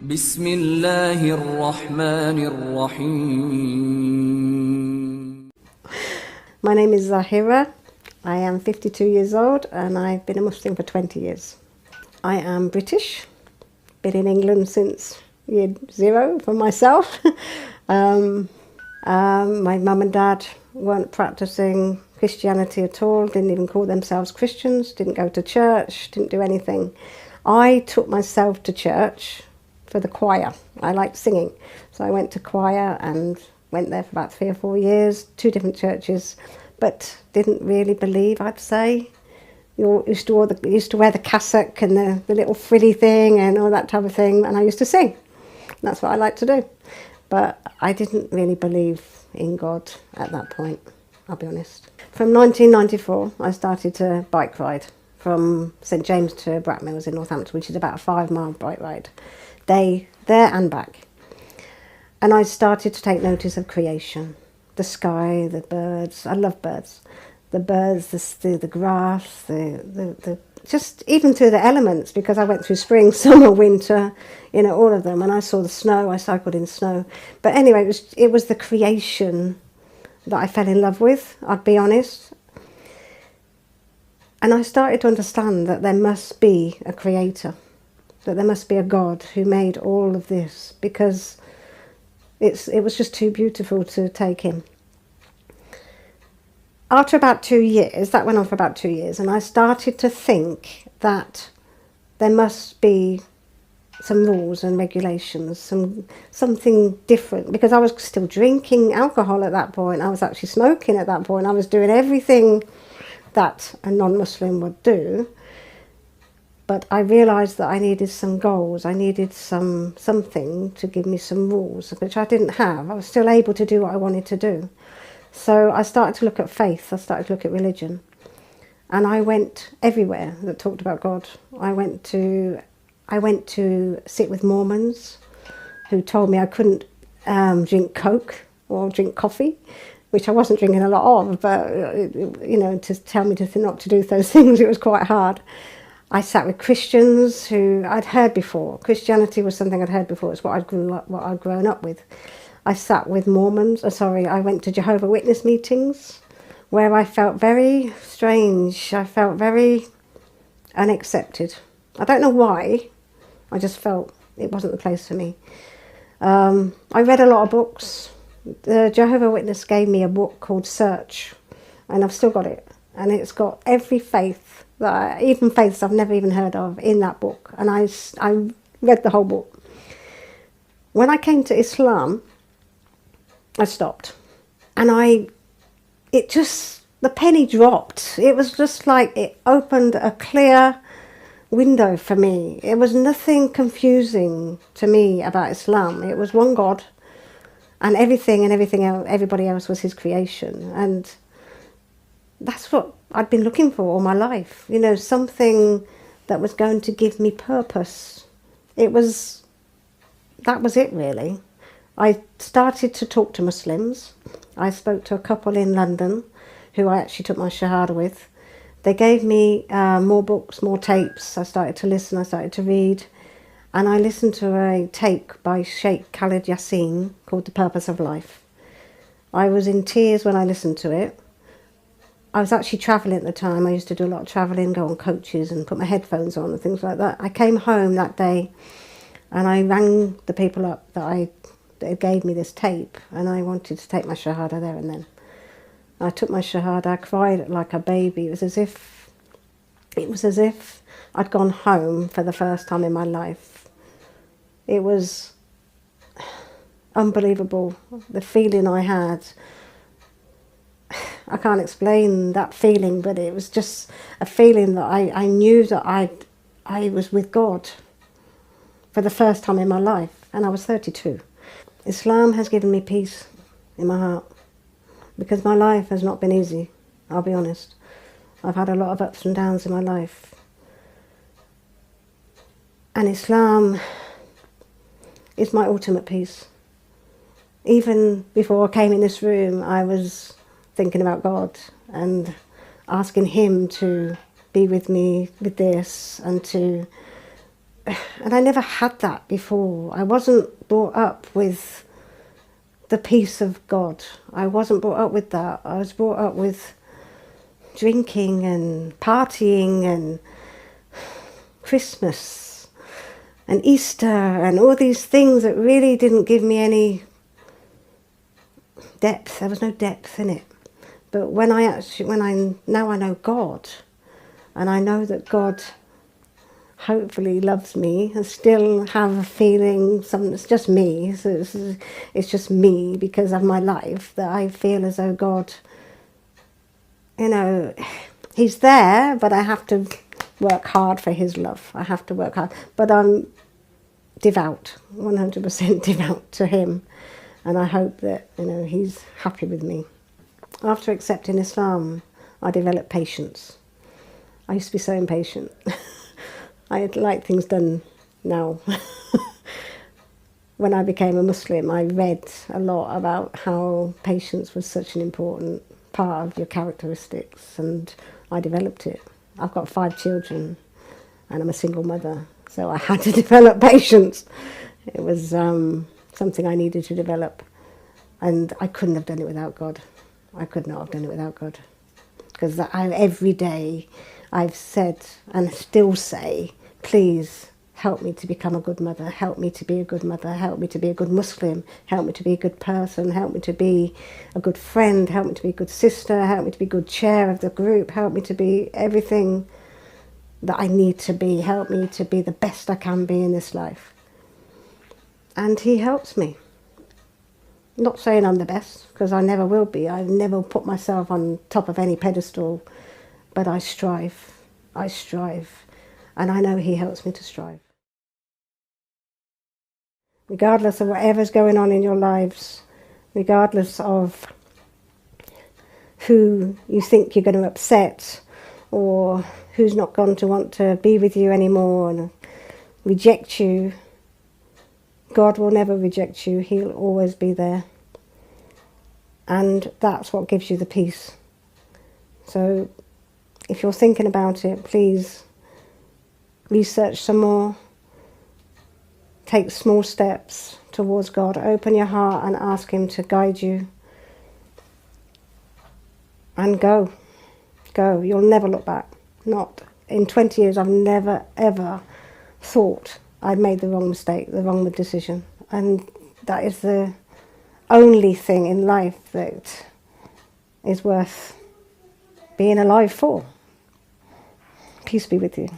بسم الله الرحمن الرحيم. My name is Zahira. I am 52 years old and I've been a Muslim for 20 years. I am British, been in England since year zero for myself. My mum and dad weren't practicing Christianity at all, didn't even call themselves Christians, didn't go to church, didn't do anything. I took myself to church for the choir. I liked singing, so I went to choir and went there for about 3 or 4 years, 2 different churches, but didn't really believe, I'd say. You used to wear the cassock and the little frilly thing and all that type of thing, and I used to sing. That's what I like to do. But I didn't really believe in God at that point, I'll be honest. From 1994, I started to bike ride from St James to Brackmills in Northampton, which is about a 5-mile bike ride, day there and back. And I started to take notice of creation, the sky, the birds. I love birds. The birds, the grass, the just even through the elements, because I went through spring, summer, winter, all of them, and I saw the snow. I cycled in snow. But anyway, it was the creation that I fell in love with, I'd be honest. And I started to understand that there must be a creator, that there must be a God who made all of this, because it was just too beautiful to take in. After about 2 years, that went on for about 2 years, and I started to think that there must be some rules and regulations, something different, because I was still drinking alcohol at that point. I was actually smoking at that point. I was doing everything that a non-Muslim would do. But I realised that I needed some goals. I needed something to give me some rules, which I didn't have. I was still able to do what I wanted to do. So I started to look at faith. I started to look at religion. And I went everywhere that talked about God. I went to sit with Mormons who told me I couldn't drink Coke or drink coffee, which I wasn't drinking a lot of, but, to tell me not to do those things, it was quite hard. I sat with Christians who I'd heard before. Christianity was something I'd heard before. It's what I'd grown up with. I sat with I went to Jehovah's Witness meetings where I felt very strange. I felt very unaccepted. I don't know why. I just felt it wasn't the place for me. I read a lot of books. The Jehovah's Witness gave me a book called Search, and I've still got it. And it's got every faith, even faiths I've never even heard of, in that book. And I read the whole book. When I came to Islam, I stopped. And the penny dropped. It was just like it opened a clear window for me. It was nothing confusing to me about Islam. It was one God, and everything else, everybody else was his creation. And that's what I'd been looking for all my life. Something that was going to give me purpose. That was it, really. I started to talk to Muslims. I spoke to a couple in London who I actually took my Shahada with. They gave me more books, more tapes. I started to listen, I started to read. And I listened to a tape by Sheikh Khalid Yassin called The Purpose of Life. I was in tears when I listened to it. I was actually travelling at the time. I used to do a lot of travelling, go on coaches and put my headphones on and things like that. I came home that day and I rang the people up that gave me this tape, and I wanted to take my Shahada there and then. I took my Shahada, I cried like a baby. It was as if I'd gone home for the first time in my life. It was unbelievable, the feeling I had. I can't explain that feeling, but it was just a feeling that I knew that I was with God for the first time in my life, and I was 32. Islam has given me peace in my heart, because my life has not been easy, I'll be honest. I've had a lot of ups and downs in my life. And Islam is my ultimate peace. Even before I came in this room, I was thinking about God and asking him to be with me with this, and to and I never had that before. I wasn't brought up with the peace of God. I wasn't brought up with that. I was brought up with drinking and partying and Christmas and Easter and all these things that really didn't give me any depth. There was no depth in it. But now I know God, and I know that God hopefully loves me, and still have a feeling, it's just me, so it's just me because of my life, that I feel as though God, you know, he's there, but I have to work hard for his love. I have to work hard. But I'm devout, 100% devout to him, and I hope that, you know, he's happy with me. After accepting Islam, I developed patience. I used to be so impatient. I like things done now. When I became a Muslim, I read a lot about how patience was such an important part of your characteristics, and I developed it. I've got 5 children, and I'm a single mother, so I had to develop patience. It was something I needed to develop, and I couldn't have done it without God. I could not have done it without God, because every day I've said and still say, please help me to become a good mother, help me to be a good mother, help me to be a good Muslim, help me to be a good person, help me to be a good friend, help me to be a good sister, help me to be a good chair of the group, help me to be everything that I need to be, help me to be the best I can be in this life. And he helps me. Not saying I'm the best, because I never will be. I never put myself on top of any pedestal, but I strive, and I know he helps me to strive. Regardless of whatever's going on in your lives, regardless of who you think you're going to upset, or who's not going to want to be with you anymore and reject you, God will never reject you. He'll always be there. And that's what gives you the peace. So if you're thinking about it, please research some more. Take small steps towards God. Open your heart and ask him to guide you. And go. Go. You'll never look back. Not in 20 years, I've never, ever thought I'd made the wrong mistake, the wrong decision. And that is the only thing in life that is worth being alive for. Peace be with you.